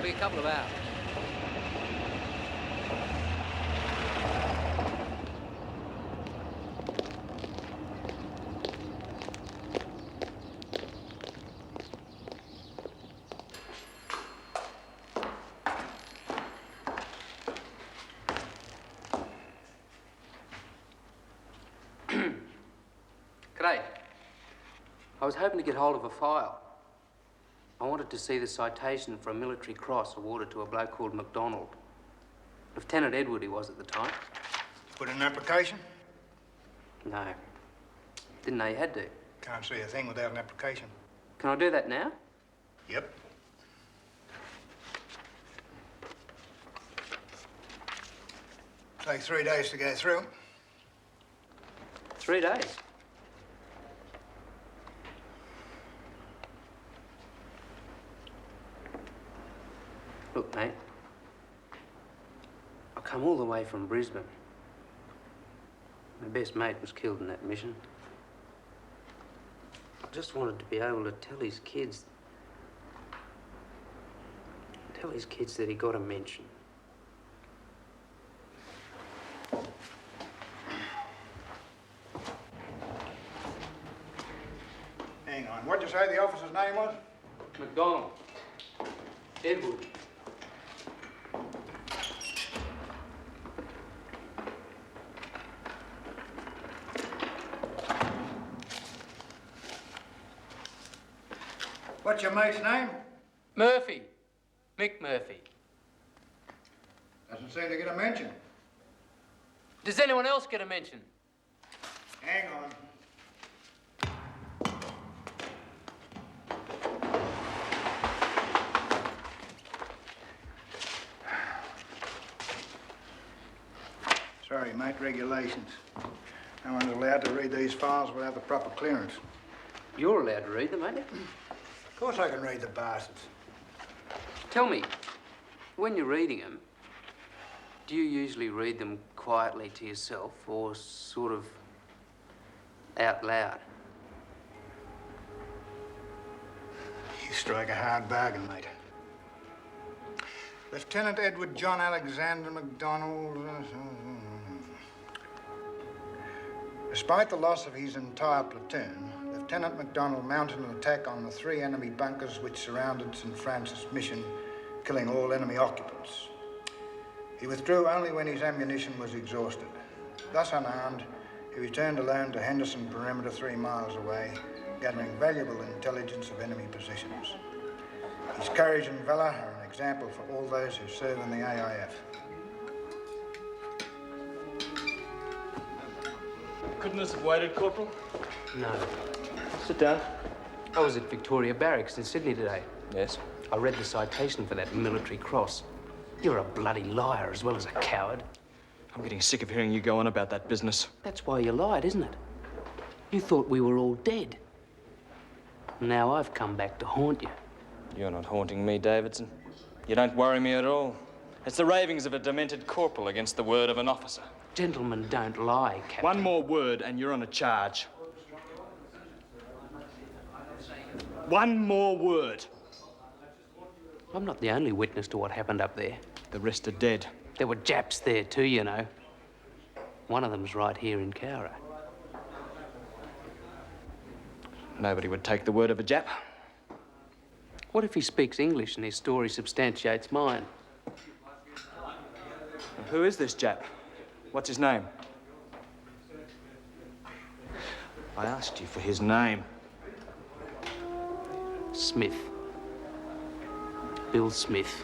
be a couple of hours. G'day. I was hoping to get hold of a file. I wanted to see the citation for a military cross awarded to a bloke called MacDonald. Lieutenant Edward he was at the time. Put in an application? No. Didn't know you had to. Can't see a thing without an application. Can I do that now? Yep. Take 3 days to go through. 3 days? Look, mate. I come all the way from Brisbane. My best mate was killed in that mission. I just wanted to be able to tell his kids that he got a mention. Hang on. What'd you say the officer's name was? MacDonald. Edward. What's your mate's name? Murphy. Mick Murphy. Doesn't seem to get a mention. Does anyone else get a mention? Hang on. Sorry, mate, regulations. No one's allowed to read these files without the proper clearance. You're allowed to read them, ain't you? Of course I can read the bastards. Tell me, when you're reading them, do you usually read them quietly to yourself or sort of out loud? You strike a hard bargain, mate. Lieutenant Edward John Alexander MacDonald. Despite the loss of his entire platoon, Lieutenant MacDonald mounted an attack on the 3 enemy bunkers which surrounded St. Francis Mission, killing all enemy occupants. He withdrew only when his ammunition was exhausted. Thus unarmed, he returned alone to Henderson perimeter 3 miles away, gathering valuable intelligence of enemy positions. His courage and valor are an example for all those who serve in the AIF. Couldn't this have waited, Corporal? No. Sit down. I was at Victoria Barracks in Sydney today. Yes. I read the citation for that military cross. You're a bloody liar as well as a coward. I'm getting sick of hearing you go on about that business. That's why you lied, isn't it? You thought we were all dead. Now I've come back to haunt you. You're not haunting me, Davidson. You don't worry me at all. It's the ravings of a demented corporal against the word of an officer. Gentlemen don't lie, Captain. One more word and you're on a charge. One more word. I'm not the only witness to what happened up there. The rest are dead. There were Japs there too, you know. One of them's right here in Cowra. Nobody would take the word of a Jap. What if he speaks English and his story substantiates mine? Who is this Jap? What's his name? I asked you for his name. Smith. Bill Smith.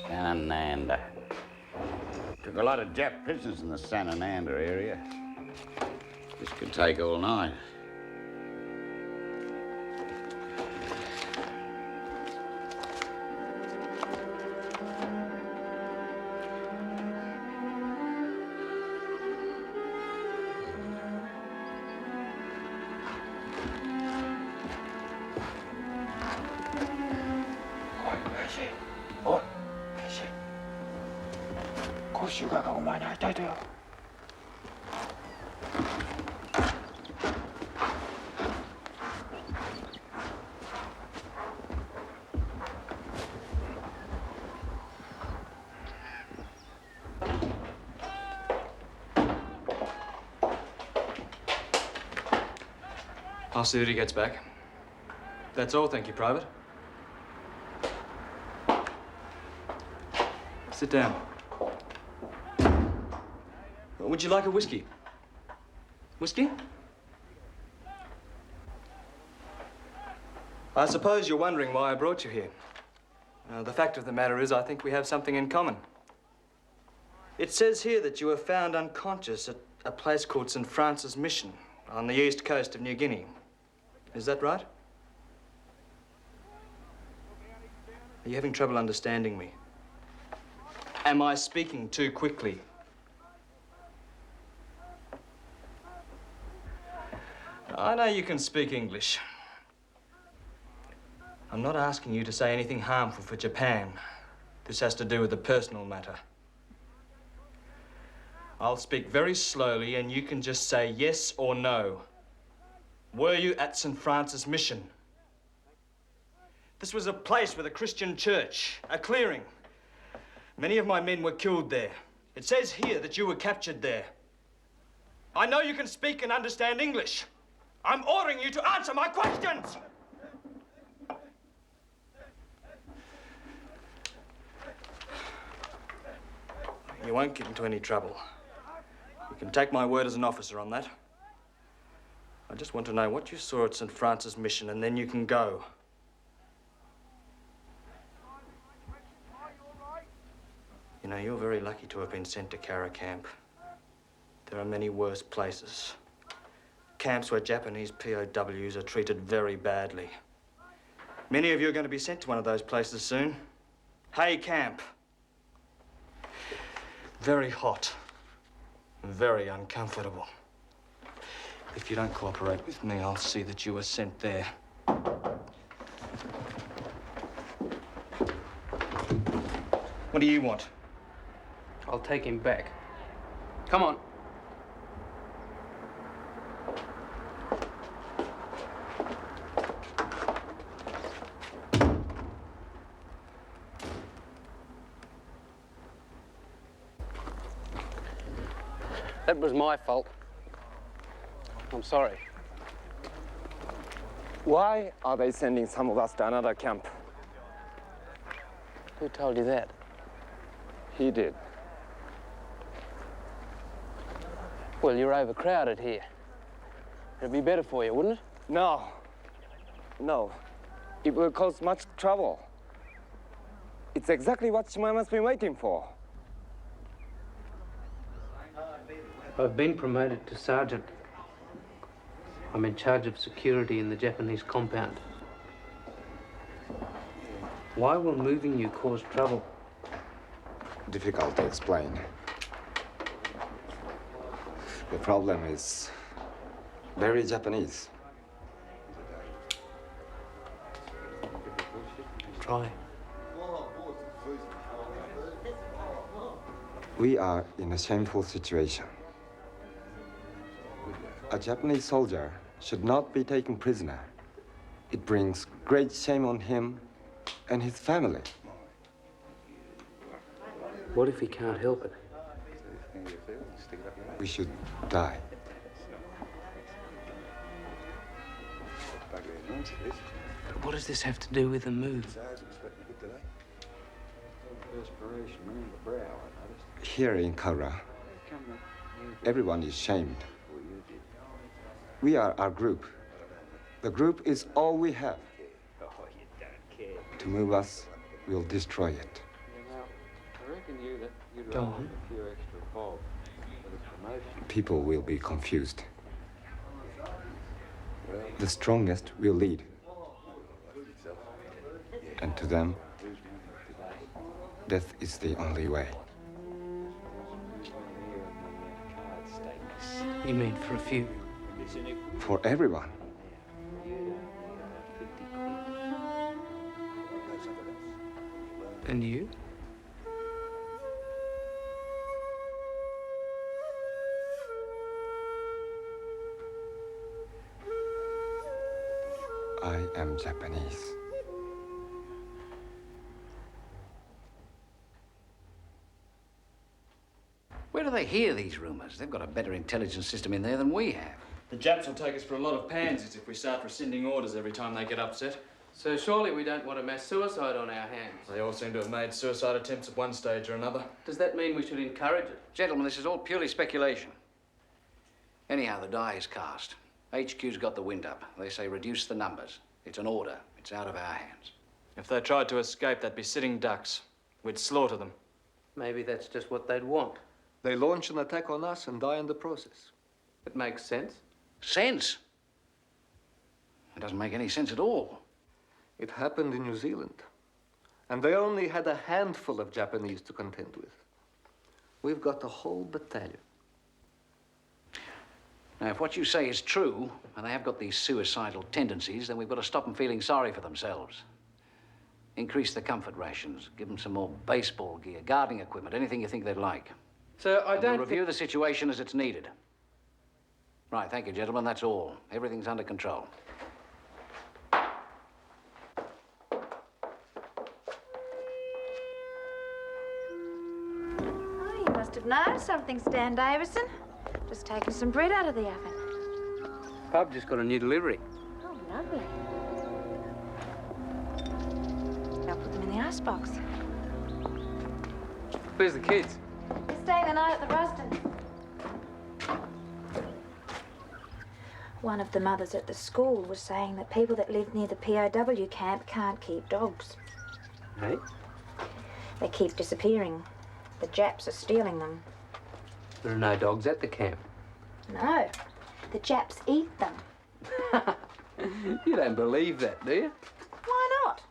Sanananda. Took a lot of Jap prisoners in the Sanananda area. This could take all night. I'll see that he gets back. That's all, thank you, Private. Sit down. Would you like a whiskey? Whiskey? I suppose you're wondering why I brought you here. The fact of the matter is, I think we have something in common. It says here that you were found unconscious at a place called St. Francis Mission on the east coast of New Guinea. Is that right? Are you having trouble understanding me? Am I speaking too quickly? I know you can speak English. I'm not asking you to say anything harmful for Japan. This has to do with a personal matter. I'll speak very slowly and you can just say yes or no. Were you at St. Francis Mission? This was a place with a Christian church, a clearing. Many of my men were killed there. It says here that you were captured there. I know you can speak and understand English. I'm ordering you to answer my questions! You won't get into any trouble. You can take my word as an officer on that. I just want to know what you saw at St. Francis Mission, and then you can go. You know, you're very lucky to have been sent to Cowra Camp. There are many worse places. Camps where Japanese POWs are treated very badly. Many of you are going to be sent to one of those places soon. Hay Camp. Very hot. Very uncomfortable. If you don't cooperate with me, I'll see that you are sent there. What do you want? I'll take him back. Come on. That was my fault. I'm sorry. Why are they sending some of us to another camp? Who told you that? He did. Well, you're overcrowded here. It'd be better for you, wouldn't it? No. No. It will cause much trouble. It's exactly what Shimaima's been waiting for. I've been promoted to sergeant. I'm in charge of security in the Japanese compound. Why will moving you cause trouble? Difficult to explain. The problem is very Japanese. Try. We are in a shameful situation. A Japanese soldier should not be taken prisoner. It brings great shame on him and his family. What if he can't help it? We should die. But what does this have to do with the move? Here in Cowra, everyone is shamed. We are our group. The group is all we have. To move us, we'll destroy it. Go on. People will be confused. The strongest will lead. And to them, death is the only way. You mean for a few? For everyone. And you? I am Japanese. Where do they hear these rumors? They've got a better intelligence system in there than we have. The Japs will take us for a lot of pansies if we start rescinding orders every time they get upset. So surely we don't want a mass suicide on our hands. They all seem to have made suicide attempts at one stage or another. Does that mean we should encourage it? Gentlemen, this is all purely speculation. Anyhow, the die is cast. HQ's got the wind up. They say reduce the numbers. It's an order. It's out of our hands. If they tried to escape, they'd be sitting ducks. We'd slaughter them. Maybe that's just what they'd want. They launch an attack on us and die in the process. It makes sense. Sense? It doesn't make any sense at all. It happened in New Zealand, and they only had a handful of Japanese to contend with. We've got a whole battalion. Now, if what you say is true, and they have got these suicidal tendencies, then we've got to stop them feeling sorry for themselves. Increase the comfort rations, give them some more baseball gear, gardening equipment, anything you think they'd like. So I And don't we'll review the situation as it's needed. Right, thank you, gentlemen. That's all. Everything's under control. Oh, you must have known something, Stan Davison. Just taking some bread out of the oven. I've just got a new delivery. Oh, lovely. I'll put them in the icebox. Where's the kids? They're staying the night at the Rusden. One of the mothers at the school was saying that people that live near the POW camp can't keep dogs. Hey? They keep disappearing. The Japs are stealing them. There are no dogs at the camp. No, the Japs eat them. You don't believe that, do you? Why not?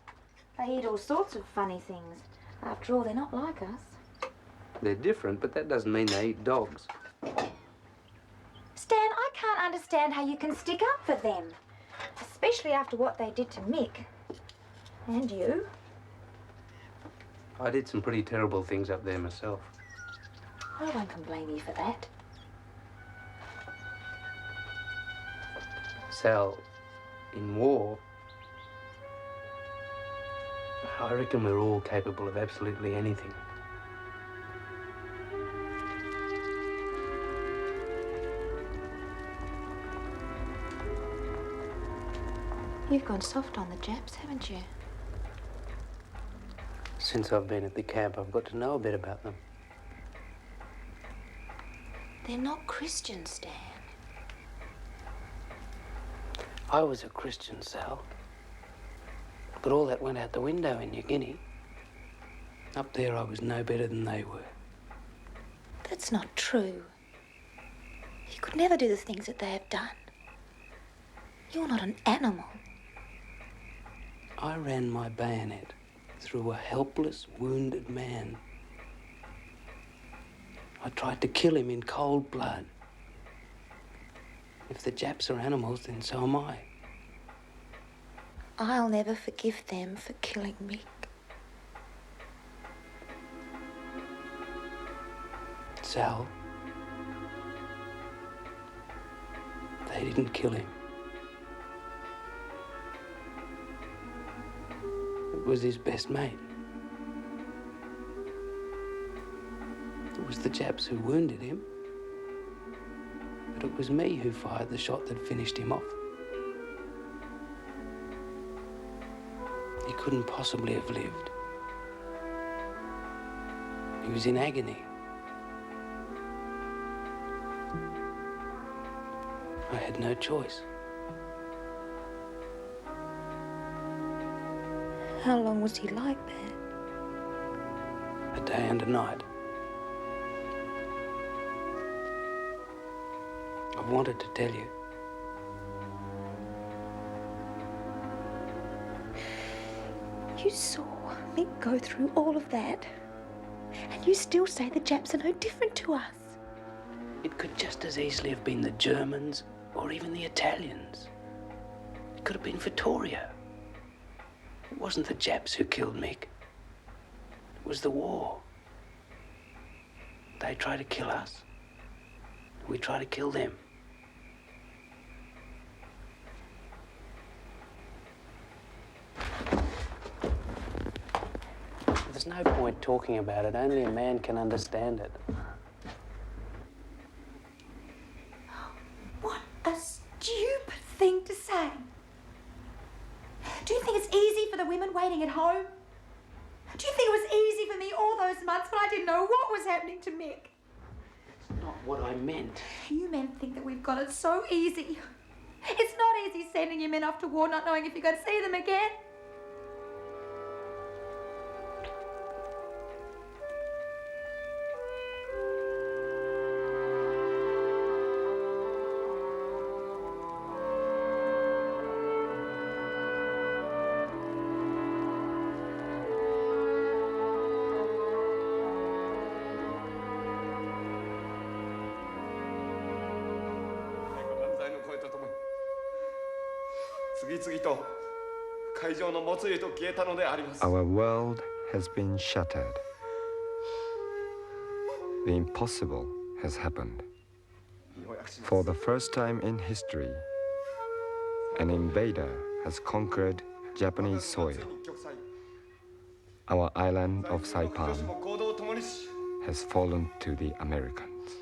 They eat all sorts of funny things. After all, they're not like us. They're different, but that doesn't mean they eat dogs. Stan, I can't understand how you can stick up for them. Especially after what they did to Mick. And you. I did some pretty terrible things up there myself. No one can blame you for that. Sal, in war, I reckon we're all capable of absolutely anything. You've gone soft on the Japs, haven't you? Since I've been at the camp, I've got to know a bit about them. They're not Christians, Stan. I was a Christian, Sal. But all that went out the window in New Guinea. Up there, I was no better than they were. That's not true. You could never do the things that they have done. You're not an animal. I ran my bayonet through a helpless, wounded man. I tried to kill him in cold blood. If the Japs are animals, then so am I. I'll never forgive them for killing Mick. Sal, they didn't kill him. It was his best mate. It was the Japs who wounded him. But it was me who fired the shot that finished him off. He couldn't possibly have lived. He was in agony. I had no choice. How long was he like that? A day and a night. I've wanted to tell you. You saw Mick go through all of that. And you still say the Japs are no different to us. It could just as easily have been the Germans or even the Italians. It could have been Vittoria. It wasn't the Japs who killed Mick. was the war. They tried to kill us. We tried to kill them. There's no point talking about it. Only a man can understand it. What a stupid thing to say. Do you think it's easy for the women waiting at home? Do you think it was easy for me all those months when I didn't know what was happening to Mick? It's not what I meant. You men think that we've got it so easy. It's not easy sending your men off to war not knowing if you're going to see them again. Our world has been shattered. The impossible has happened. For the first time in history, an invader has conquered Japanese soil. Our island of Saipan has fallen to the Americans.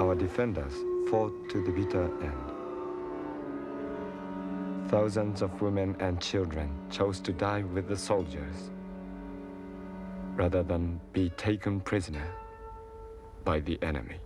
Our defenders fought to the bitter end. Thousands of women and children chose to die with the soldiers rather than be taken prisoner by the enemy.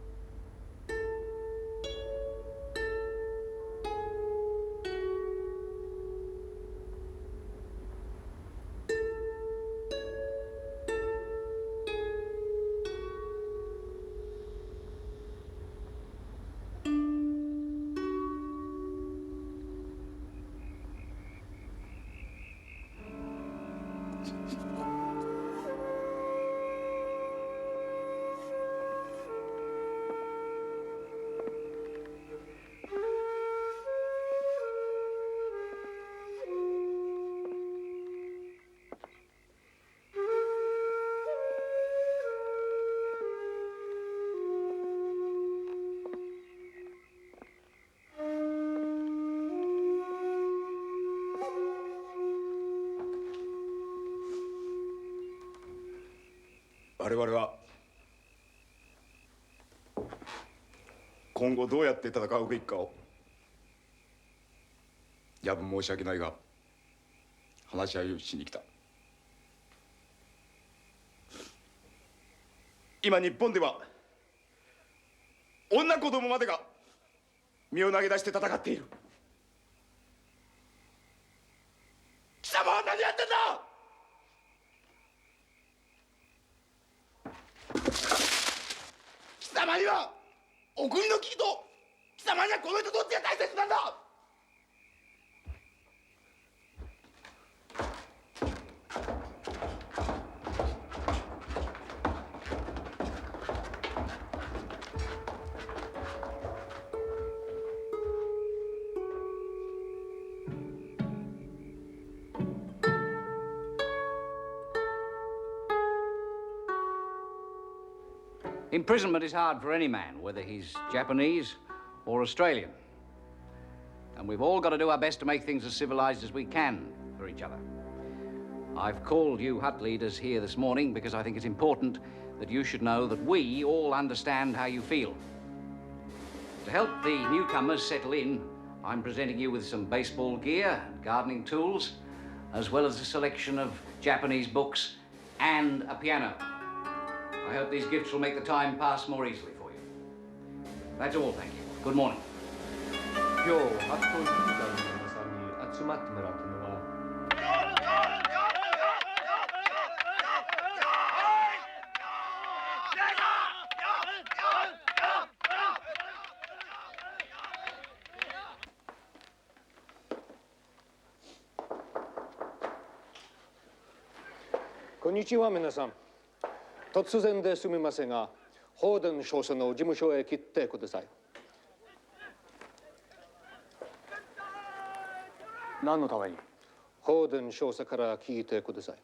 我々は今後どうやって戦うべきかを夜分申し訳ないが話し合いをしに来た。今日本では女子供までが身を投げ出して戦っている。貴様は何やってんだ！貴様にはお国の危機と貴様にはこの人どっちが大切なんだ！Imprisonment is hard for any man, whether he's Japanese or Australian. And we've all got to do our best to make things as civilized as we can for each other. I've called you hut leaders here this morning because I think it's important that you should know that we all understand how you feel. To help the newcomers settle in, I'm presenting you with some baseball gear and gardening tools, as well as a selection of Japanese books and a piano. I hope these gifts will make the time pass more easily for you. That's all, thank you. Good morning. 今日初恋リーダーの皆さんに集まってもらったのはこんにちは、皆さん。突然ですみませんが、報電少佐の事務所へ来てください。何のために？報電少佐から聞いてください。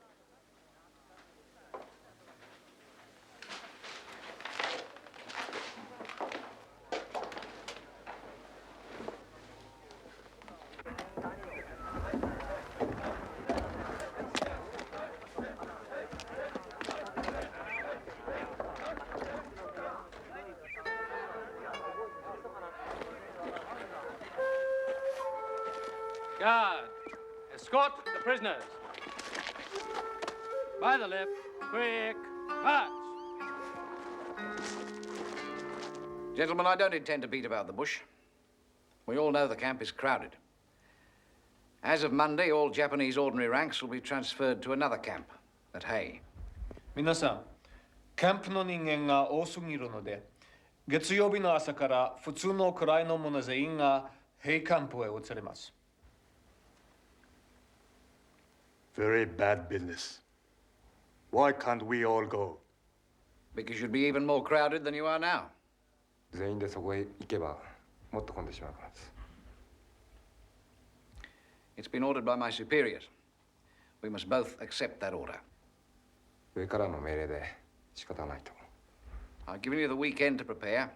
Guard, escort the prisoners. By the left, quick, march. Gentlemen, I don't intend to beat about the bush. We all know the camp is crowded. As of Monday, all Japanese ordinary ranks will be transferred to another camp at Hay. 皆さん、キャンプの人間が多すぎるので、月曜日の朝から普通の位の者全員がヘイキャンプへ移ります。Very bad business. Why can't we all go? Because you'd be even more crowded than you are now. 全員でそこへ行けばもっと混んでしまうからです。It's been ordered by my superiors. We must both accept that order. 上からの命令で仕方ないと。I've given you the weekend to prepare.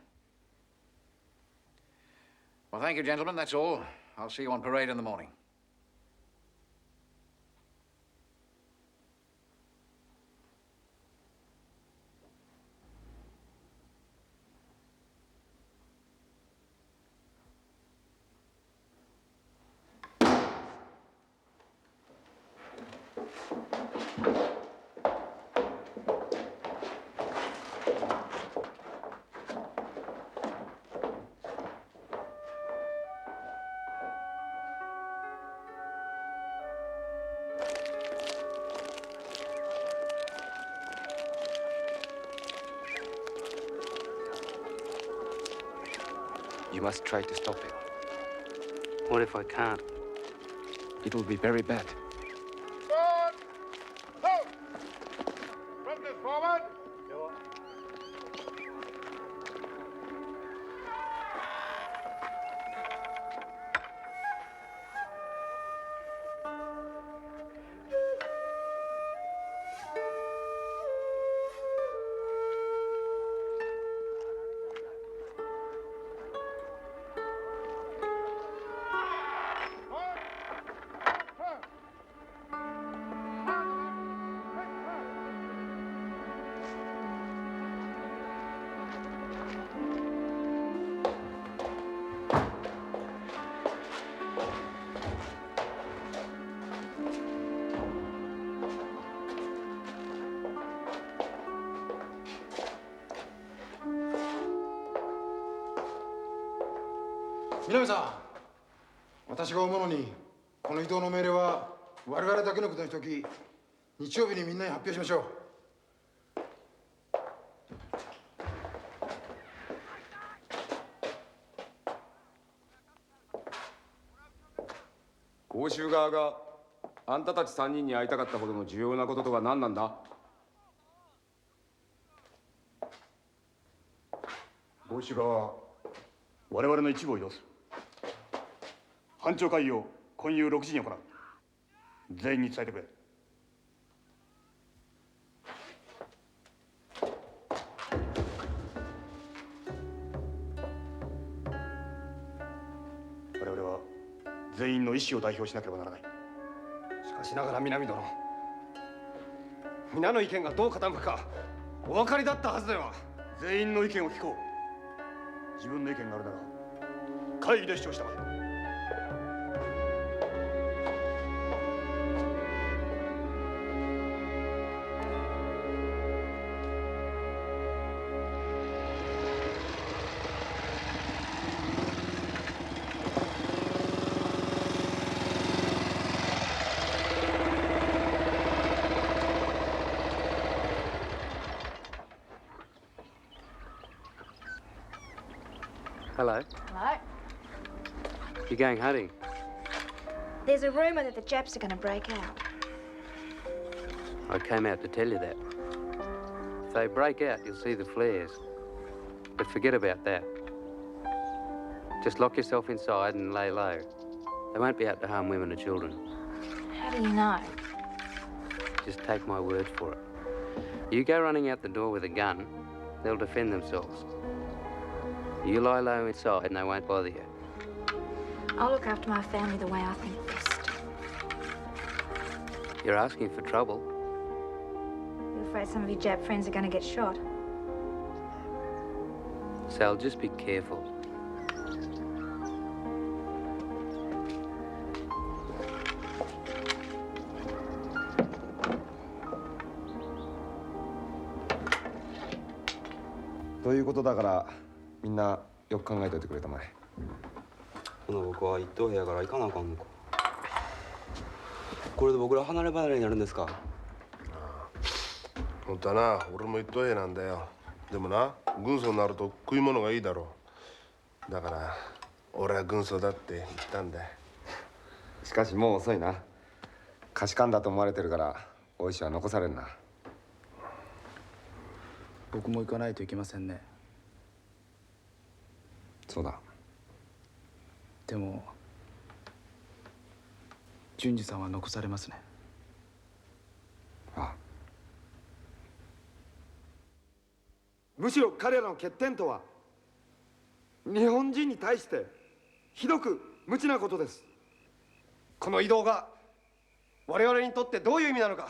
Well, thank you, gentlemen. That's all. I'll see you on parade in the morning. You must try to stop it. What if I can't? It will be very bad. Forward! Halt! Prisoners forward! 南さん、私が思うのにこの移動の命令は我々だけのことにしておき、日曜日にみんなに発表しましょう。公衆側があんたたち3人に会いたかったほどの重要なこととは何なんだ？帽子側は我々の一部を移動する。班長会議を今夕6時に行う。全員に伝えてくれ。我々は全員の意思を代表しなければならない。しかしながら南殿、皆の意見がどう傾くかお分かりだったはずでは。全員の意見を聞こう。自分の意見があるなら会議で主張したまえ。Hello. Hello. You're going hunting? There's a rumour that the Japs are going to break out. I came out to tell you that. If they break out, you'll see the flares. But forget about that. Just lock yourself inside and lay low. They won't be out to harm women or children. How do you know? Just take my word for it. You go running out the door with a gun, they'll defend themselves. You lie low inside and they won't bother you. I'll look after my family the way I think best. You're asking for trouble. You're afraid some of your Jap friends are going to get shot? Sal, just be careful.ということだからみんなよく考えておいてくれたまえ。ほな僕は一等部屋から行かなあかんのか。これで僕ら離れ離れになるんですか。本当はな、俺も一等部屋なんだよ。でもな、軍曹になると食い物がいいだろう。だから俺は軍曹だって言ったんだ。しかしもう遅いな。貸し官だと思われてるから大石は残されるな。僕も行かないといけませんね。そうだ。でも淳二さんは残されますね。ああ。むしろ彼らの欠点とは日本人に対してひどく無知なことです。この移動が我々にとってどういう意味なのか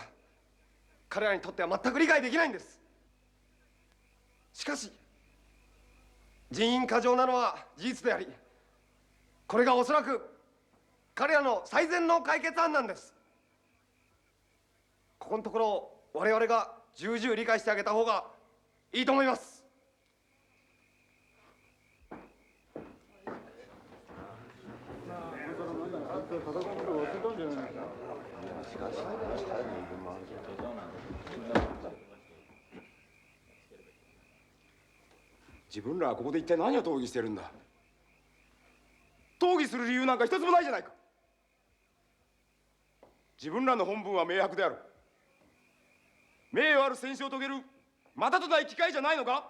彼らにとっては全く理解できないんです。しかし人員過剰なのは事実であり、これがおそらく彼らの最善の解決案なんです。ここのところを我々が重々理解してあげた方がいいと思います。自分らはここで一体何を討議してるんだ。討議する理由なんか一つもないじゃないか。自分らの本分は明白である。名誉ある戦勝を遂げるまたとない機会じゃないのか。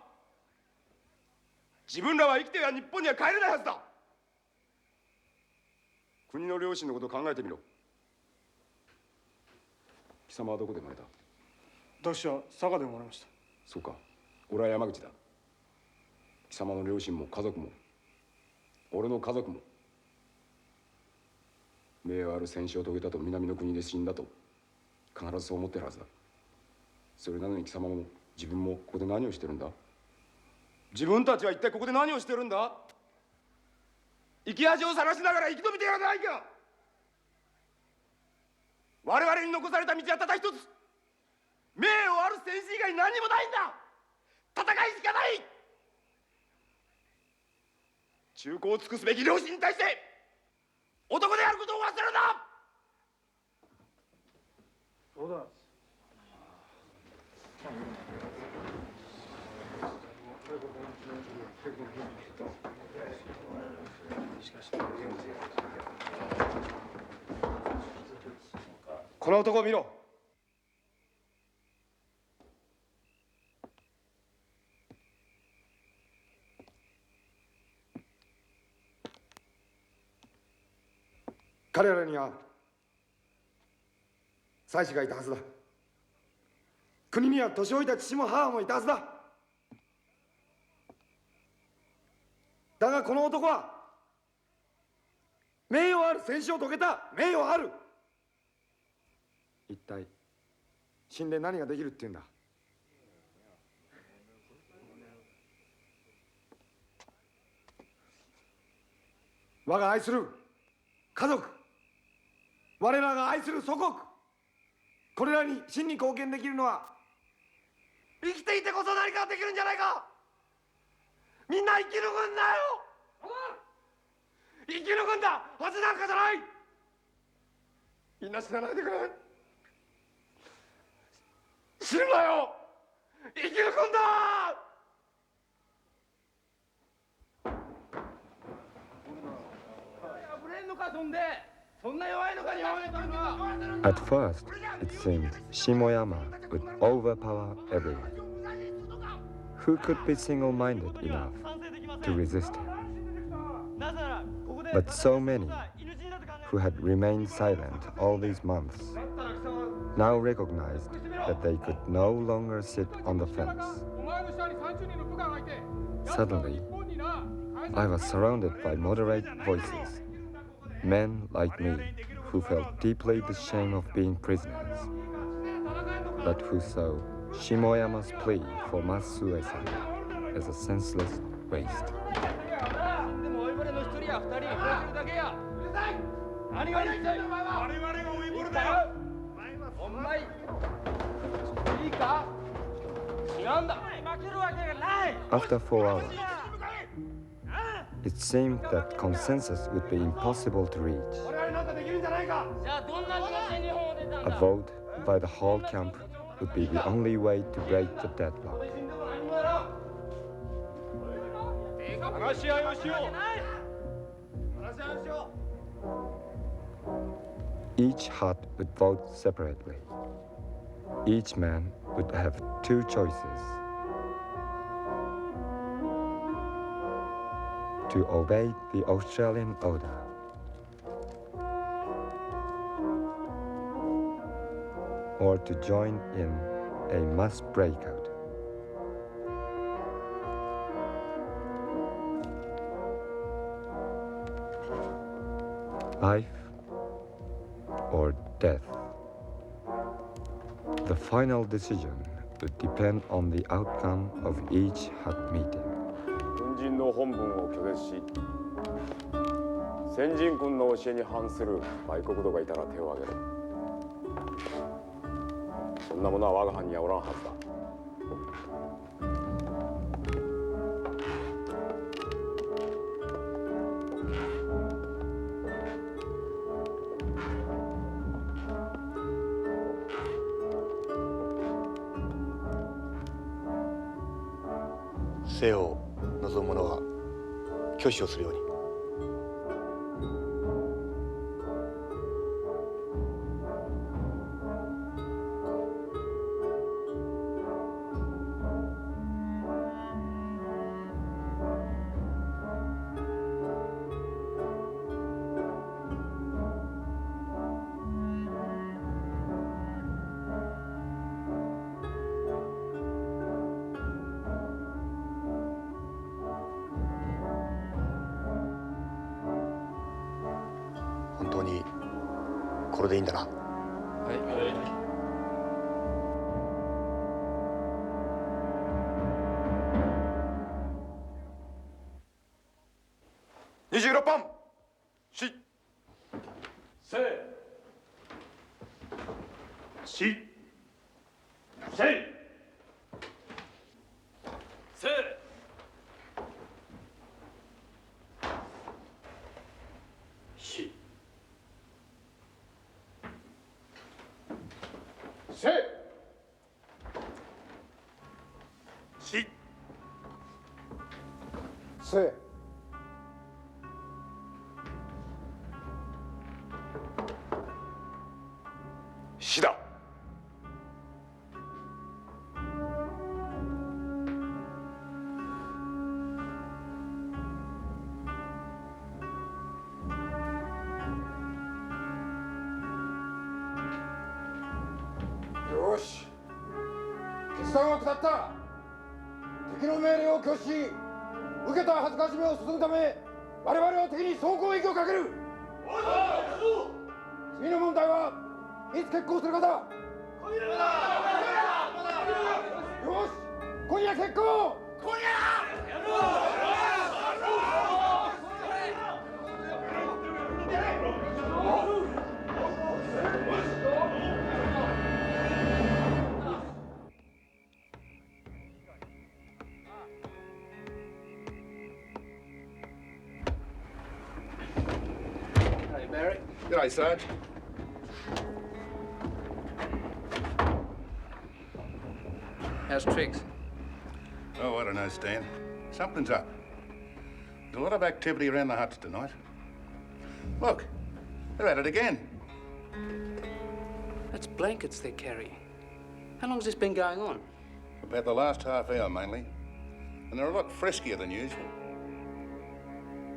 自分らは生きては日本には帰れないはずだ。国の良心のことを考えてみろ。貴様はどこで生まれた。私は佐賀で生まれました。そうか。俺は山口だ。貴様の両親も家族も俺の家族も名誉ある戦死を遂げたと南の国で死んだと必ずそう思ってるはずだ。それなのに貴様も自分もここで何をしてるんだ。自分たちは一体ここで何をしてるんだ。生き味を探しながら生き延びてやらないか。我々に残された道はただ一つ。名誉ある戦死以外何にもないんだ。戦いしかない。忠孝を尽くすべき両親に対して男であることを忘れるな。そうだ。この男を見ろ。彼らには妻子がいたはずだ。国には年老いた父も母もいたはずだ。だがこの男は名誉ある戦死を遂げた名誉ある。一体死んで何ができるっていうんだ。我が愛する家族、我らが愛する祖国、これらに真に貢献できるのは生きていてこそ何かできるんじゃないか。みんな生き抜くんだよ。生き抜くんだ。恥なんかじゃない。みんな死なないでくれ。死ぬなよ。生き抜くんだ。ぶれんのか。そんでそんな弱いのか。At first, it seemed Shimoyama would overpower everyone. Who could be single-minded enough to resist him? But so many who had remained silent all these months now recognized that they could no longer sit on the fence. Suddenly, I was surrounded by moderate voices, men like me who felt deeply the shame of being prisoners, but who saw Shimoyama's plea for mass suicide as a senseless waste. After 4 hours, it seemed that consensus would be impossible to reach. A vote by the whole camp would be the only way to break the deadlock. Each hut would vote separately. Each man would have 2 choices: to obey the Australian order or to join in a mass breakout. Life or death. The final decision would depend on the outcome of each hut meeting. 軍人の本分を拒絶し、先人君の教えに反する売国奴がいたら手を挙げろ。そんなものは我が藩にはおらんはずだ。生を望む者は挙手をするように。本当にこれでいいんだな。はい。26番。し。せ。し。せ。せ。し。せ。し。せ。しだ。よし、決断は下った。敵の命令を拒否し、受けた恥ずかしめを進むため、我々は敵に総攻撃をかける。次の問題はいつ決行するかだ。よし、今夜決行。今夜。G'day, Sarge. How's Triggs? Oh, I don't know, Stan. Something's up. There's a lot of activity around the huts tonight. Look, they're at it again. That's blankets they're carrying. How long has this been going on? About the last half hour, mainly. And they're a lot friskier than usual.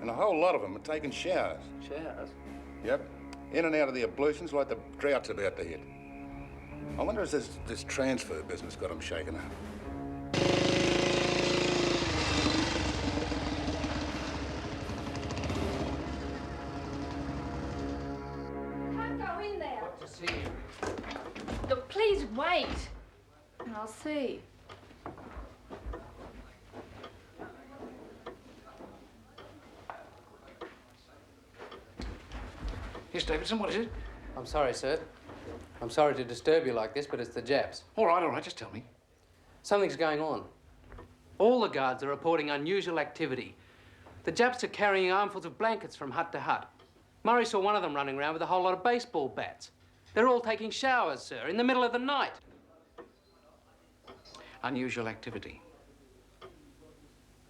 And a whole lot of them are taking showers. Showers? Yep. In and out of the ablutions like the drought's about to hit. I wonder if this transfer business got them shaken up. Can't go in there. What to see you? Look, please wait. And I'll see. Yes, Davidson, what is it? I'm sorry, sir. I'm sorry to disturb you like this, but it's the Japs. All right, just tell me. Something's going on. All the guards are reporting unusual activity. The Japs are carrying armfuls of blankets from hut to hut. Murray saw one of them running around with a whole lot of baseball bats. They're all taking showers, sir, in the middle of the night. Unusual activity.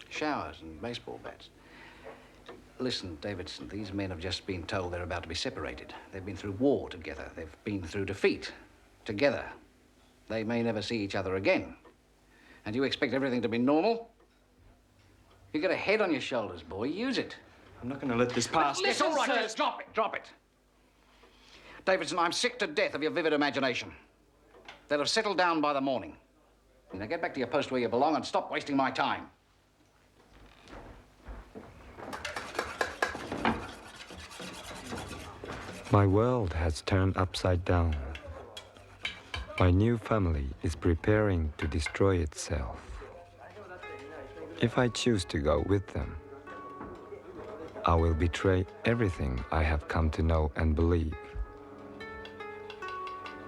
Showers and baseball bats. Listen, Davidson, these men have just been told they're about to be separated. They've been through war together. They've been through defeat together. They may never see each other again. And you expect everything to be normal? You got a head on your shoulders, boy. Use it. I'm not going to let this pass. It's all right, just drop it, drop it. Davidson, I'm sick to death of your vivid imagination. They'll have settled down by the morning. Now get back to your post where you belong and stop wasting my time. My world has turned upside down. My new family is preparing to destroy itself. If I choose to go with them, I will betray everything I have come to know and believe.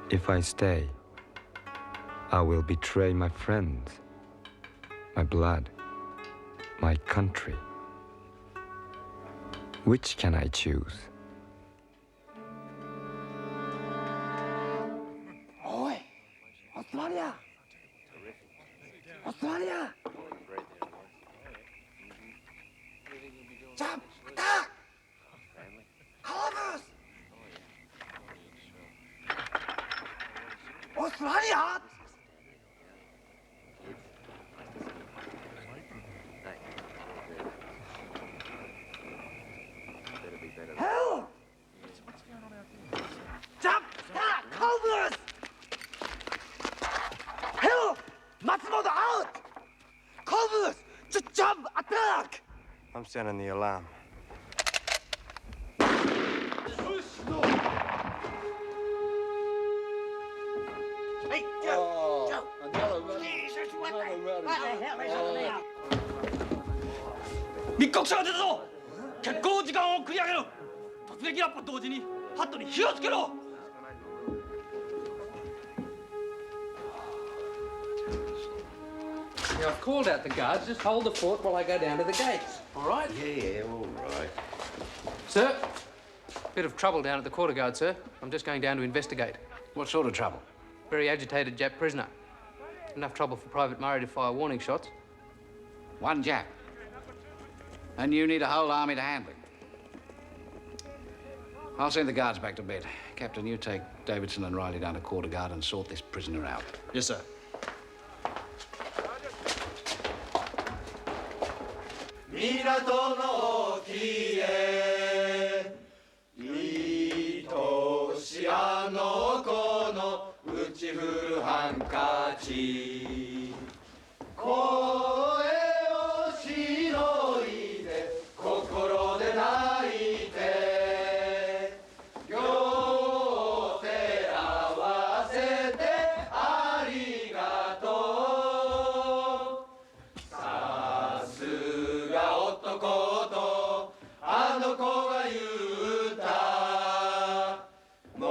If I stay, I will betray my friends, my blood, my country. Which can I choose? Oi! Australia! Australia! Jump! Attack! Columbus! Australia! Hell! Jump! Attack! Columbus! Hell! Matsumoto out! Columbus! Just jump! Attack! I'm sounding the alarm. Hey, Joe! Joe! Jesus, what the hell is all that? 密告者が出たぞ。決行時間を繰り上げろ。突撃ラッパ同時にハットに火をつけろ。Now, I've called out the guards. Just hold the fort while I go down to the gates. All right? Yeah, all right. Sir, bit of trouble down at the quarter guard, sir. I'm just going down to investigate. What sort of trouble? Very agitated Jap prisoner. Enough trouble for Private Murray to fire warning shots. One Jap. And you need a whole army to handle him. I'll send the guards back to bed. Captain, you take Davidson and Riley down to quarter guard and sort this prisoner out. Yes, sir. 港の沖へ愛しあの子の内振るハンカチ声をしのいで心で泣いて両手合わせてありがとうさすが男とあの子が言うたも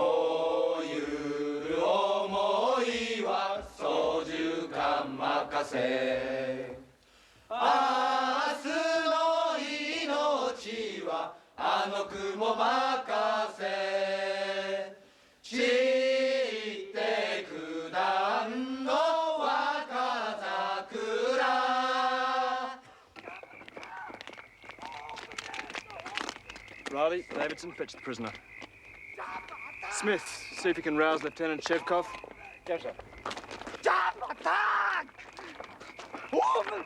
うゆる思いは操縦桿任せ明日の命はあの雲任せ散ってく段の若桜 Riley, Davidson, fetch the prisoner. Smith, see if you can rouse Lieutenant Chevkov. Yes, sir. Jump attack! Woman!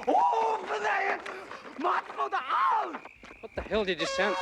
おー、危ない！松本、out! What the hell did you sound?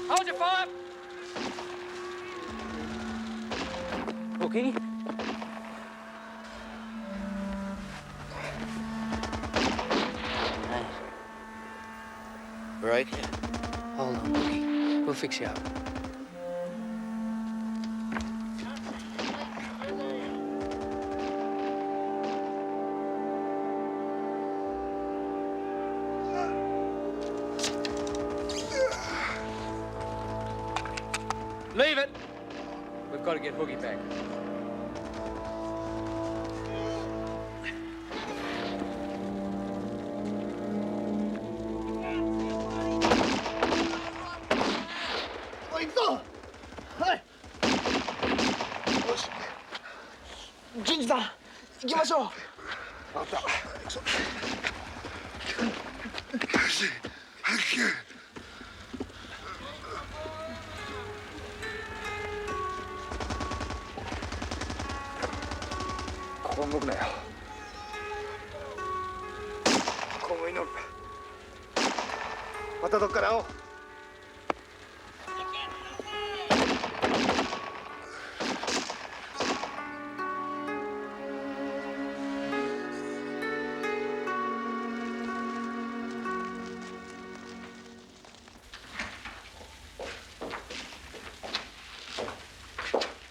Hold your fire! Okay. Right. Right here. Hold on, Boogie. We'll fix you up. Leave it. We've got to get Hoogie back.行くぞ。はい。よし。ジュニさん、行きましょう。分かった。行くぞ。早く行け。ここ動くなよ。公務員の。またどっかで会おう。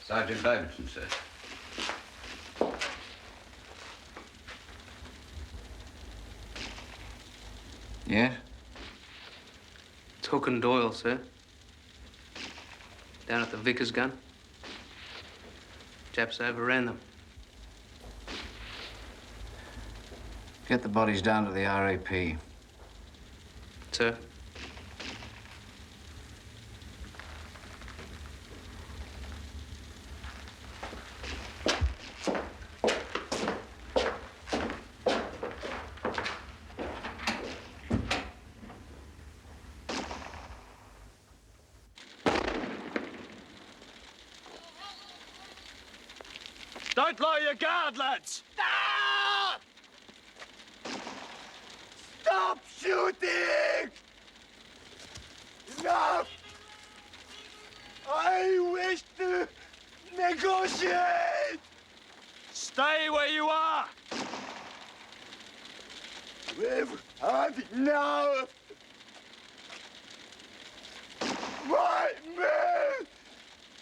Sergeant Davidson, sir. Yes? It's Hook and Doyle, sir. Down at the Vickers gun. Japs overran them. Get the bodies down to the RAP. Sir? Don't lower your guard, lads! Stop! Stop shooting! Enough! I wish to negotiate! Stay where you are! We've had enough! White men!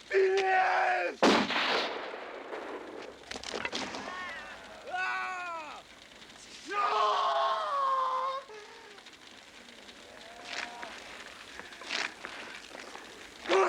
Finish! Go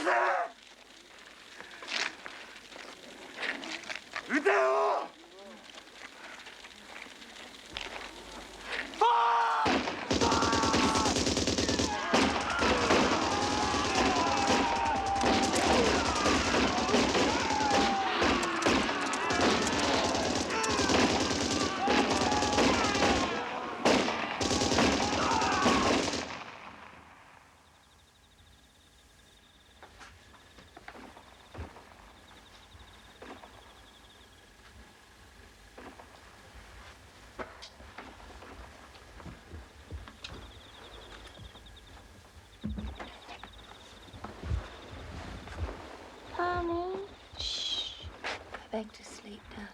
back to sleep, darling.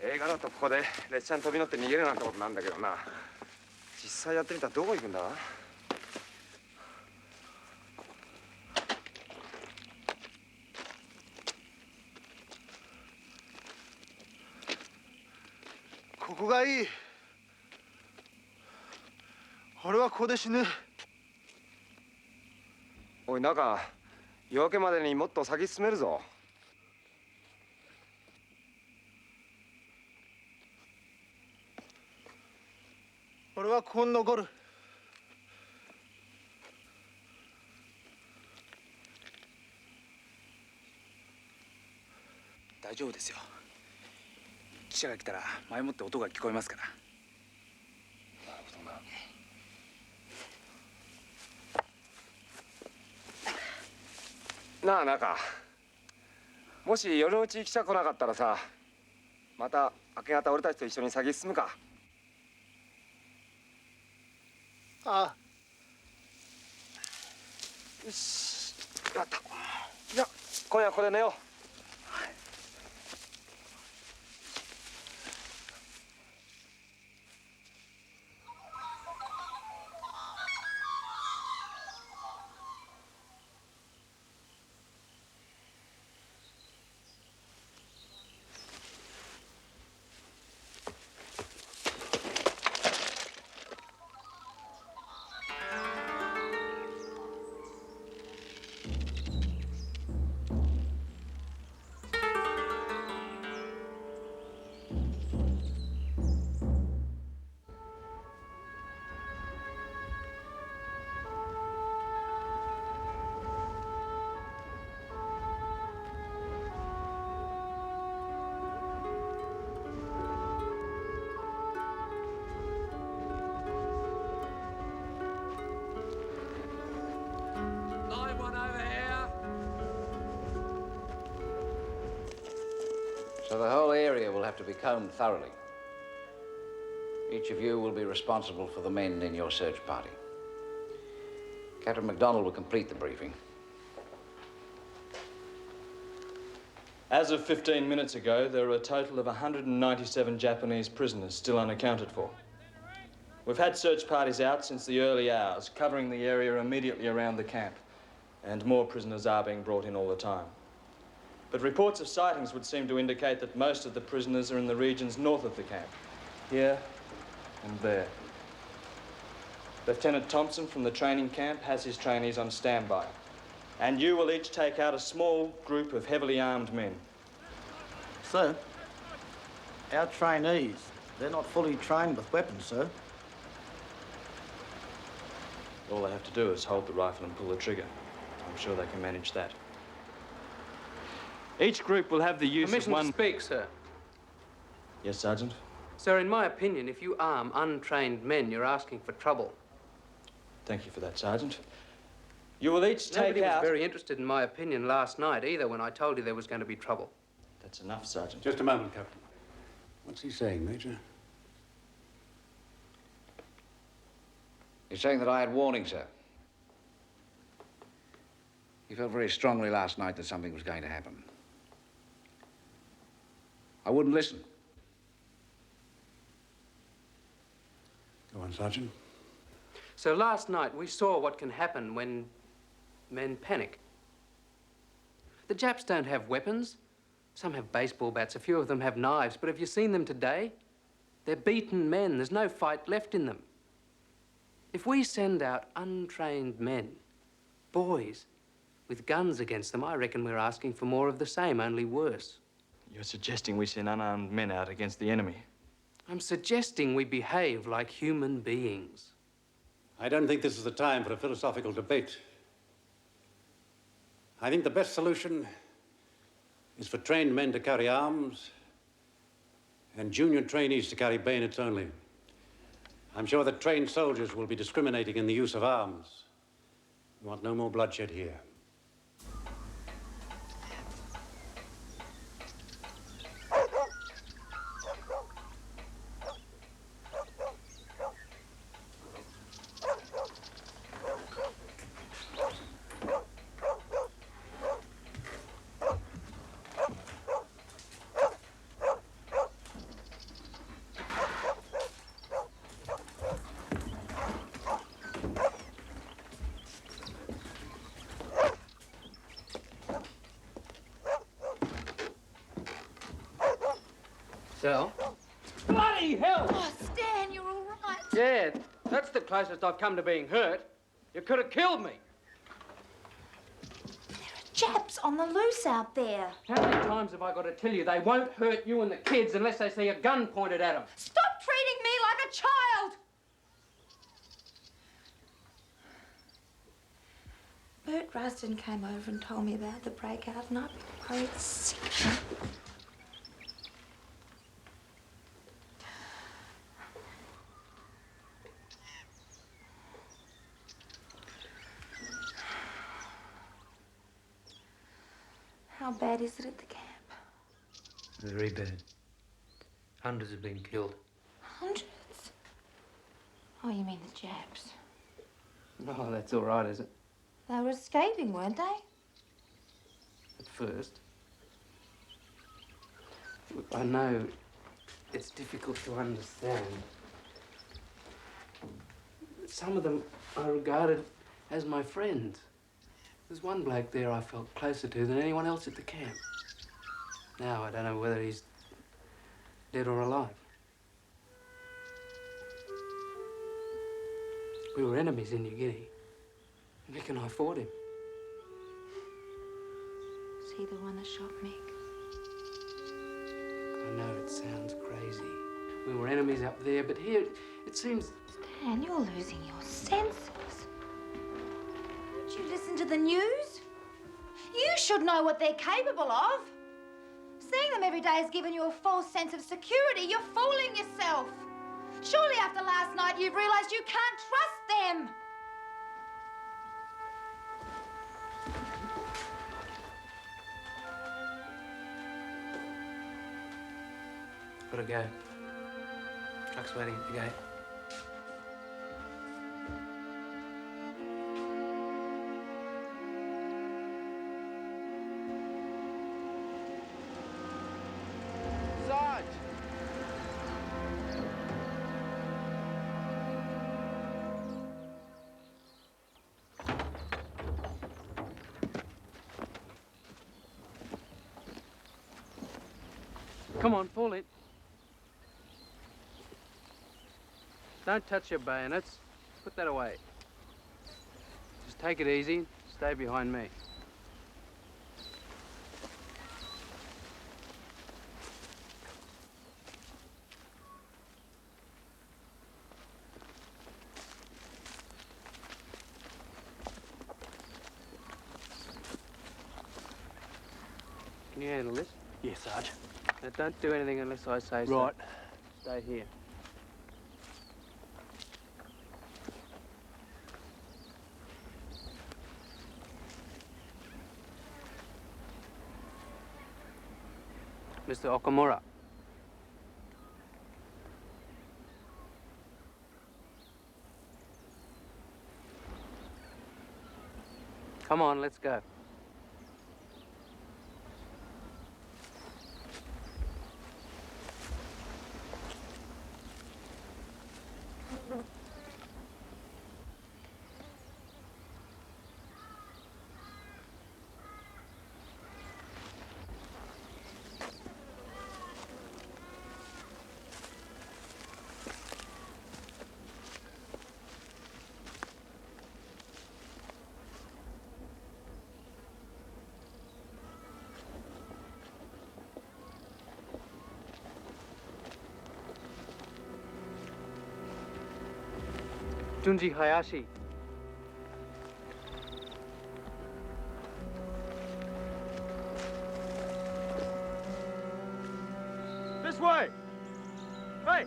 映画だとここで列車に飛び乗って逃げるなんてことなんだけどな。実際やってみたらどこ行くんだ？ここがいい。俺はここで死ぬ。おい、中、夜明けまでにもっと先進めるぞ。俺はここに残る。大丈夫ですよ。記者が来たら前もって音が聞こえますから。なるほどな。なあ、中。もし夜のうち記者来なかったらさ、また明け方俺たちと一緒に先進むか。ああ。よし、やった。じゃあ今夜はここで寝よう。So the whole area will have to be combed thoroughly. Each of you will be responsible for the men in your search party. Captain MacDonald will complete the briefing. As of 15 minutes ago, there are a total of 197 Japanese prisoners still unaccounted for. We've had search parties out since the early hours, covering the area immediately around the camp, and more prisoners are being brought in all the time. But reports of sightings would seem to indicate that most of the prisoners are in the regions north of the camp, here and there. Lieutenant Thompson from the training camp has his trainees on standby, and you will each take out a small group of heavily armed men. Sir, our trainees, they're not fully trained with weapons, sir. All they have to do is hold the rifle and pull the trigger. I'm sure they can manage that. Each group will have the use Permission of one... to speak, sir. Yes, Sergeant? Sir, in my opinion, if you arm untrained men, you're asking for trouble. Thank you for that, Sergeant. You will each take Nobody out... was very interested in my opinion last night either when I told you there was going to be trouble. That's enough, Sergeant. Just a moment, Captain. What's he saying, Major? He's saying that I had warning, sir. He felt very strongly last night that something was going to happen. I wouldn't listen. Go on, Sergeant. So last night we saw what can happen when men panic. The Japs don't have weapons. Some have baseball bats, a few of them have knives, but have you seen them today? They're beaten men, there's no fight left in them. If we send out untrained men, boys, with guns against them, I reckon we're asking for more of the same, only worse. You're suggesting we send unarmed men out against the enemy? I'm suggesting we behave like human beings. I don't think this is the time for a philosophical debate. I think the best solution is for trained men to carry arms and junior trainees to carry bayonets only. I'm sure that trained soldiers will be discriminating in the use of arms. We want no more bloodshed here. So? Bloody hell! Oh, Stan, you're all right. Yeah, that's the closest I've come to being hurt. You could have killed me. Japs on the loose out there. How many times have I got to tell you they won't hurt you and the kids unless they see a gun pointed at them? Stop treating me like a child! Bert Rusden came over and told me about the breakout, and I've been worried sick. How bad is it at the camp? Very bad. Hundreds have been killed. Hundreds? Oh, you mean the Japs? Oh, that's all right, is it? They were escaping, weren't they? At first. Look, I know it's difficult to understand. Some of them I regarded as my friends. There's one bloke there I felt closer to than anyone else at the camp. Now I don't know whether he's dead or alive. We were enemies in New Guinea. Mick and I fought him. Is he the one that shot Mick? I know it sounds crazy. We were enemies up there, but here it seems... Stan, you're losing your senses. Don't you listen to the news? You should know what they're capable of. Seeing them every day has given you a false sense of security. You're fooling yourself. Surely after last night you've realised you can't trust them. Gotta go. Truck's waiting at the gate. Sarge! Come on, pull it. Don't touch your bayonets. Put that away. Just take it easy. Stay behind me. Can you handle this? Yes, Sarge. Now, don't do anything unless I say so. Right. Stay here. Mr. Okamura. Come on, let's go. Junji Hayashi. This way! Hey!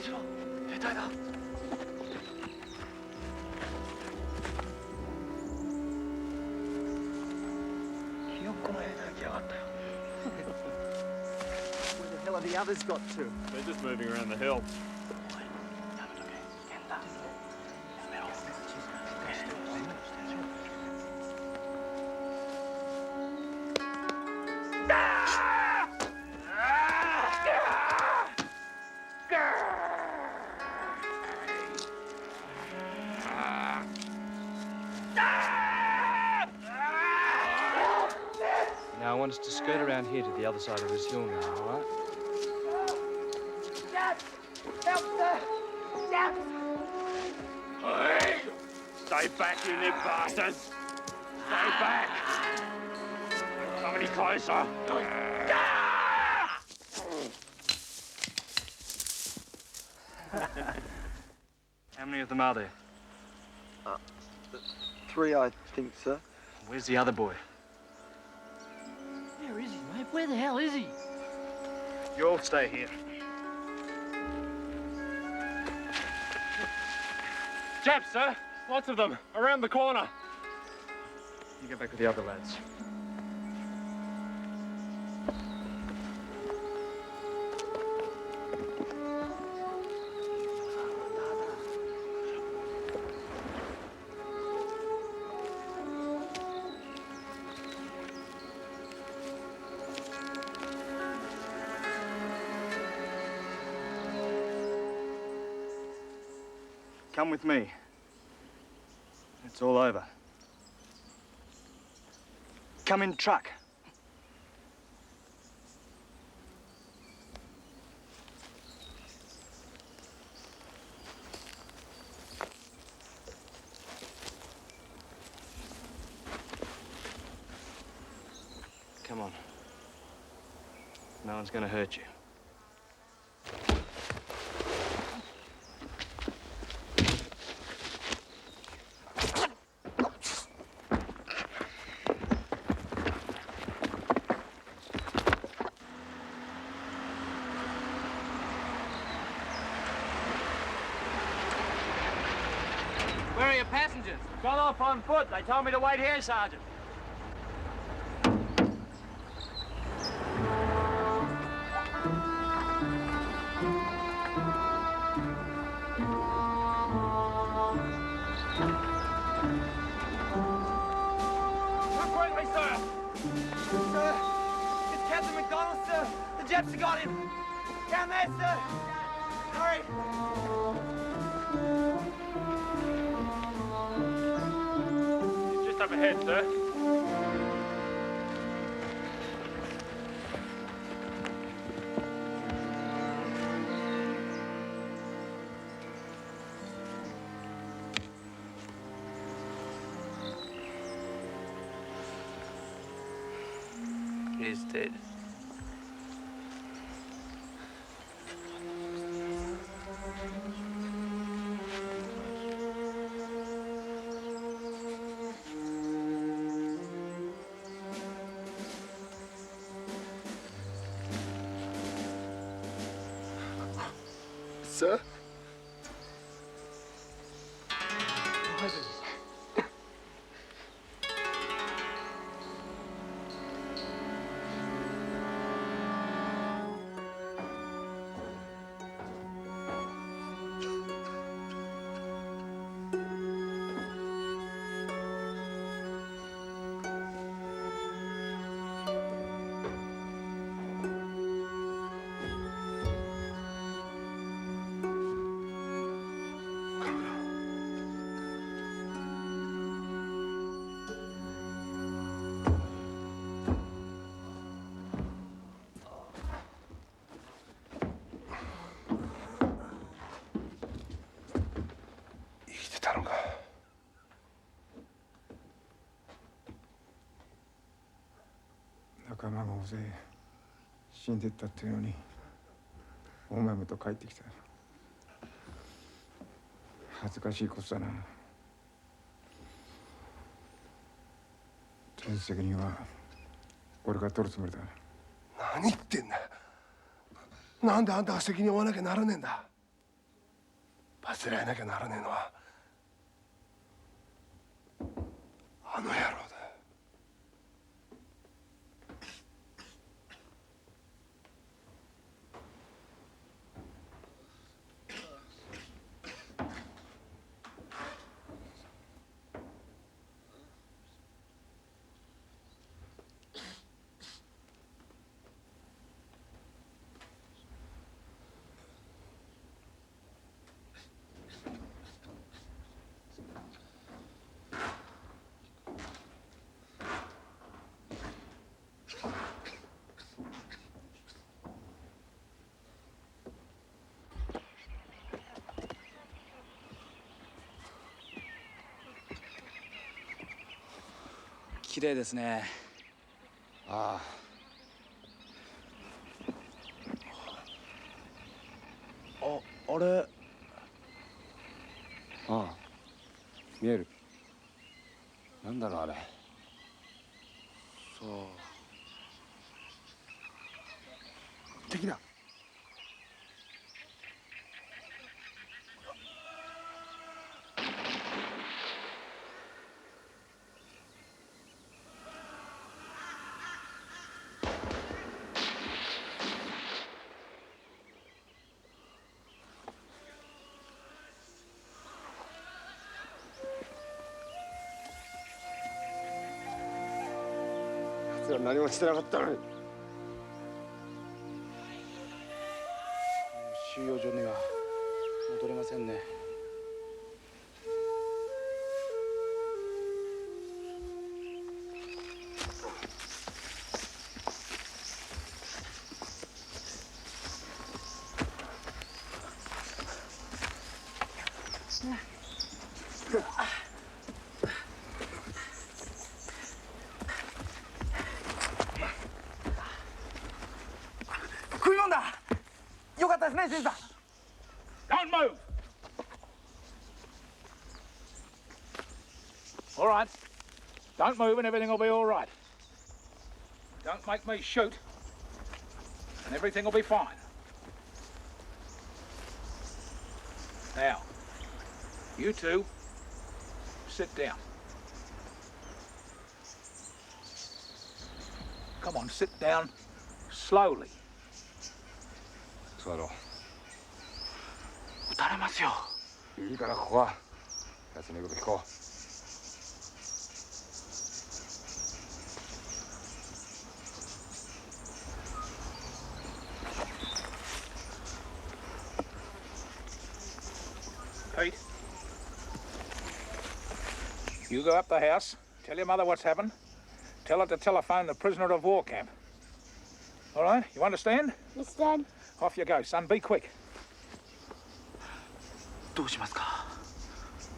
しろ。兵隊だ。ひよっこの兵隊来やがったよ。Where the hell have the others got to? They're just moving around the hill. Now I want us to skirt around here to the other side of this hill now, all right? Dad! Help, sir! Dad! Hey! Stay back, you nip bastards! Stay back! Don't come any closer! How many of them are there? 3, I think, sir. Where's the other boy? Where is he, mate? Where the hell is he? You all stay here. Japs, sir! Lots of them! Around the corner! You get back with the other lads. Come with me. It's all over. Come in truck. Come on. No one's gonna hurt you. Where are your passengers? Gone off on foot. They told me to wait here, Sergeant. Look quickly, sir! Sir, it's Captain McDonald, sir. The Japs have got him. Down there, sir. Hurry. Just up ahead, sir. He's dead. Sir?仲間が大勢死んでったっていうのにお前もと帰ってきた。恥ずかしいことだな。全責任は俺が取るつもりだ。何言ってんだ。なんであんたが責任を負わなきゃならねえんだ。忘れなきゃならねえのはあの野郎だ。綺麗ですね。ああ、あれ。あ、ああ、見える。なんだろうあれ。さあ。敵だ。何もしてなかったのに。収容所には戻れませんね。食い物だ。よかったですね、先生。Don't move! All right. Don't move and everything will be all right. Don't make me shoot and everything will be fine. Now, you two, sit down. Come on, sit down slowly. 座ろう。撃たれますよ。いいからここは。奴の言うこと聞こう。Pete, you go up the house, tell your mother what's happened, tell her to telephone the prisoner of war camp. All right, you understand? Yes, Dad. Off you go, son, be quick. どうしますか。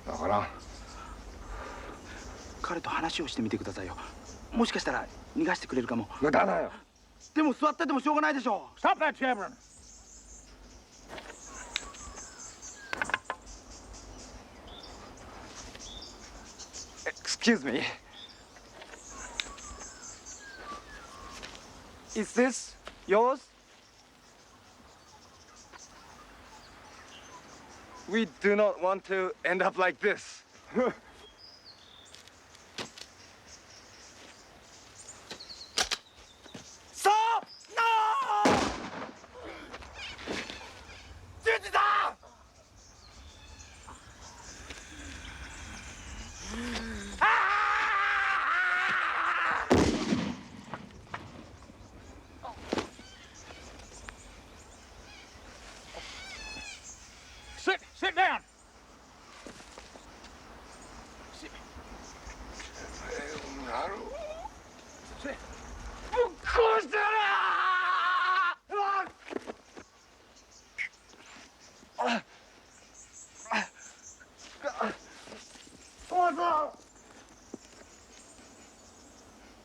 わからん。彼と話をしてみてくださいよ。もしかしたら逃がしてくれるかも。無駄だよ。でも座っててもしょうがないでしょう。 Stop that jabbering. Excuse me. Is this yours? We do not want to end up like this. Stop! No! Junichi-san! Sit down. Sit. Of course there are!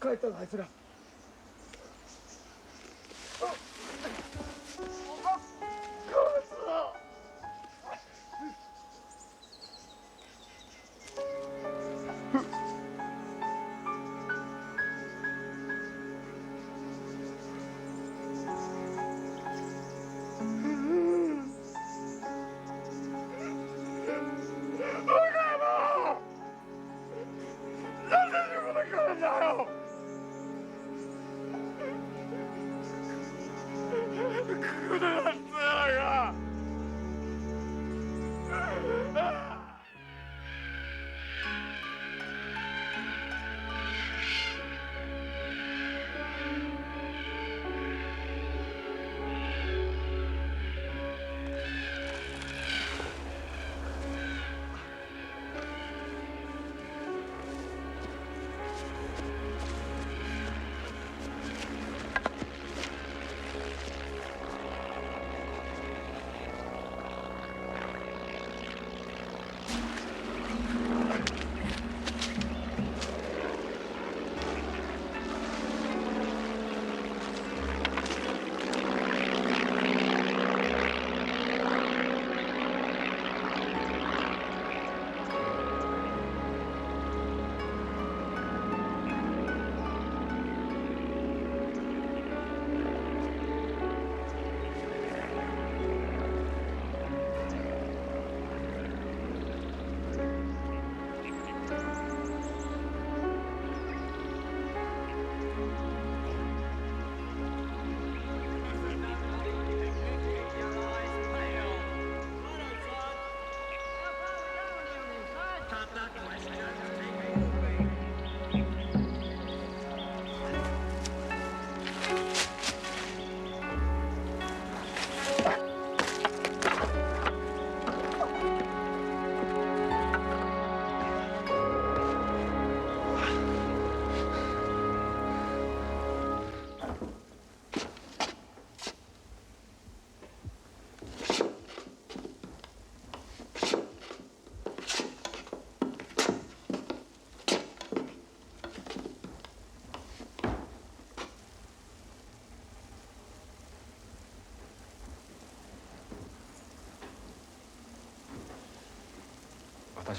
帰ったのあいつら。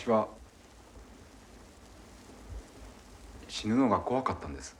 私は死ぬのが怖かったんです。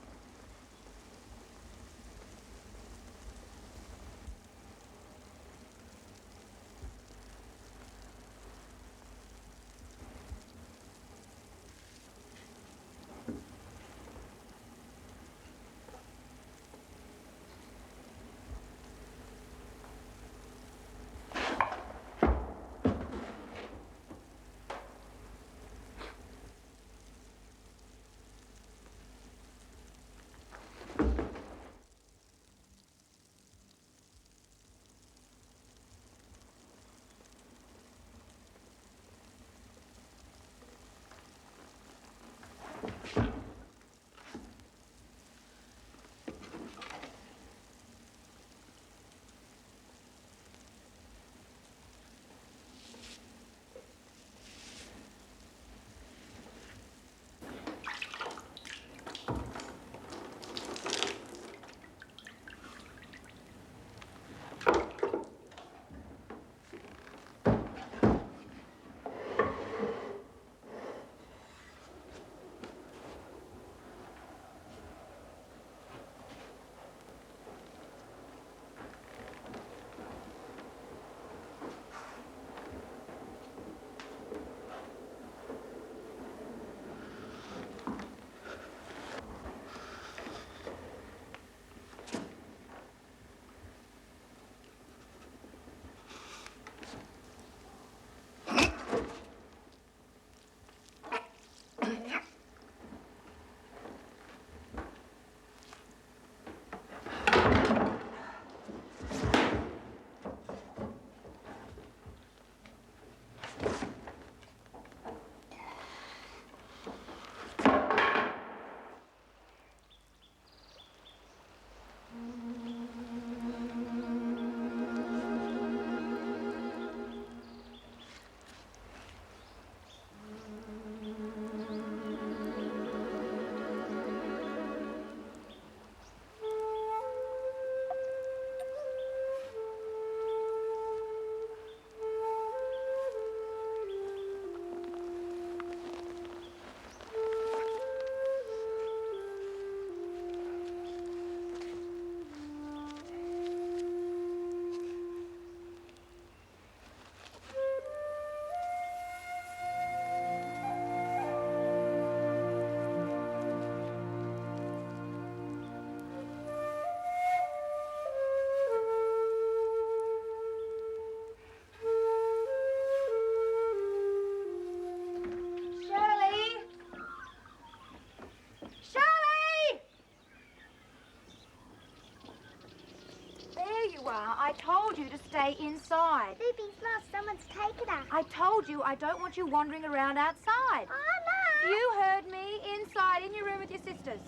told you to stay inside. Ruby's lost. Someone's taken her. I told you I don't want you wandering around outside. Oh, Mum! You heard me. Inside, in your room with your sisters.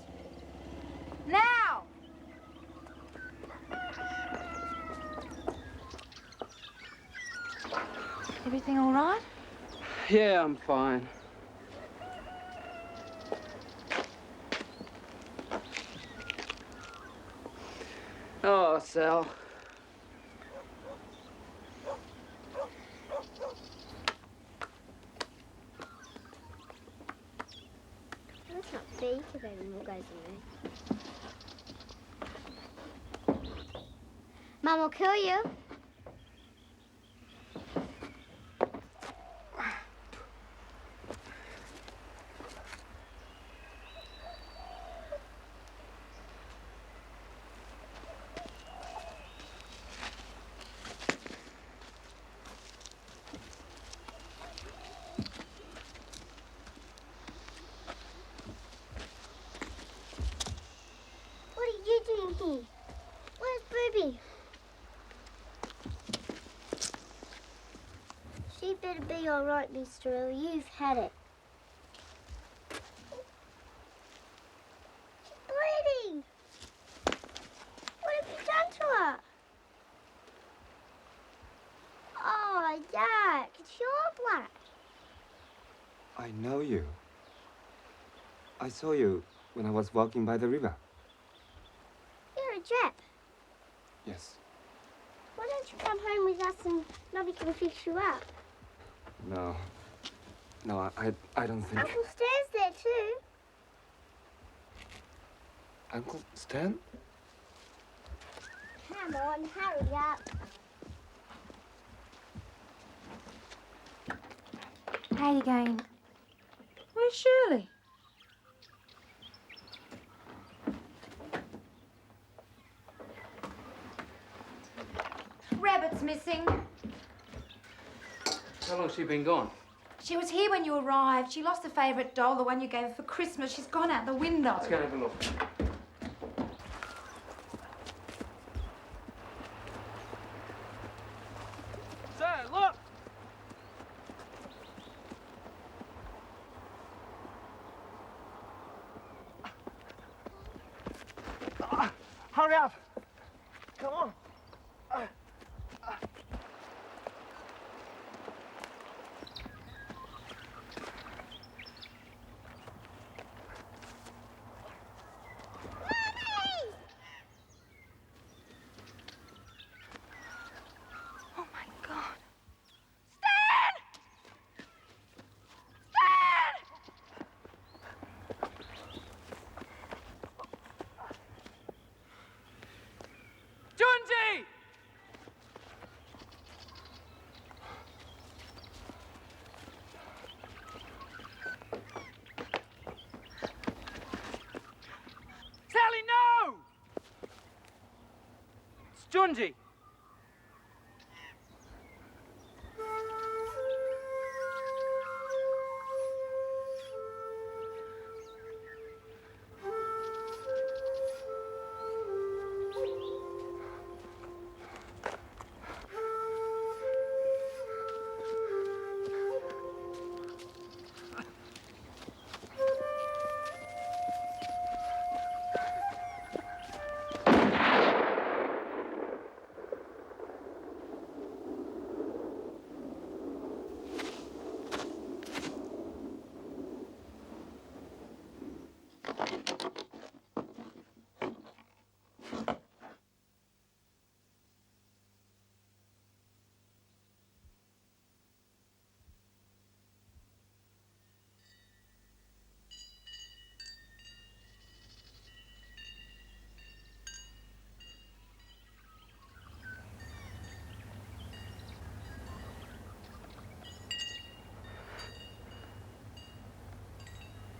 Now! Everything all right? Yeah, I'm fine. Oh, Sal. Let's not think of it when what goes in there. Mum will kill you. What are you doing here? Where's Booby? She better be all right, Mr. Earl. You've had it. She's bleeding. What have you done to her? Oh, Yuck. It's your blood. I know you. I saw you when I was walking by the river. You're a Jap. Yes. Why don't you come home with us and Nobby can fix you up? No. No, I don't think. Uncle Stan's there too. Uncle Stan? Come on, hurry up. Hey again. Where's Shirley? Rabbit's missing. How long's she been gone? She was here when you arrived. She lost her favourite doll, the one you gave her for Christmas. She's gone out the window. Let's go and have a look. Sir, look! Hurry up! Come on! Oh my God. Junji! Sally, no! It's Junji.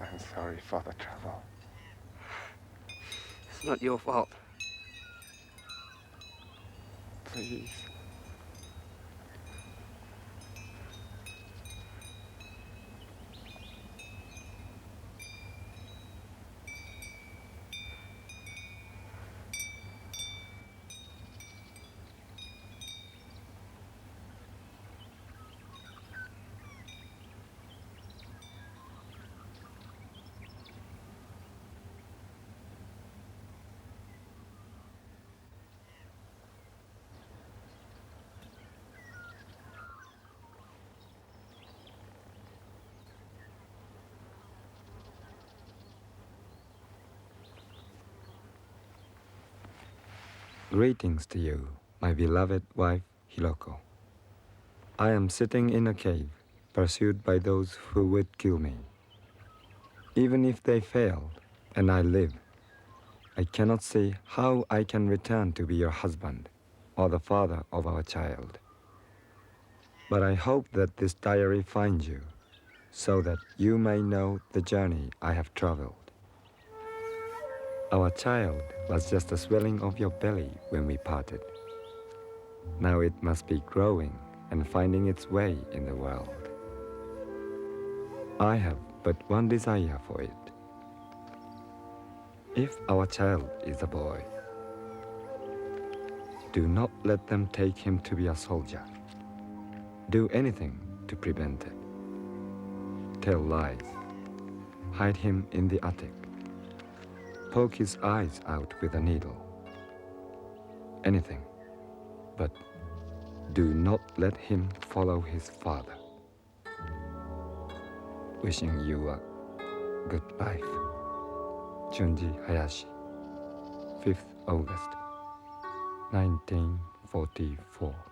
I'm sorry for the trouble. It's not your fault. Please. Greetings to you, my beloved wife, Hiroko. I am sitting in a cave, pursued by those who would kill me. Even if they failed, and I live, I cannot see how I can return to be your husband, or the father of our child. But I hope that this diary finds you, so that you may know the journey I have traveled. Our child was just a swelling of your belly when we parted. Now it must be growing and finding its way in the world. I have but one desire for it. If our child is a boy, do not let them take him to be a soldier. Do anything to prevent it. Tell lies. Hide him in the attic. Poke his eyes out with a needle. Anything, but do not let him follow his father. Wishing you a good life. Junji Hayashi, 5th August, 1944.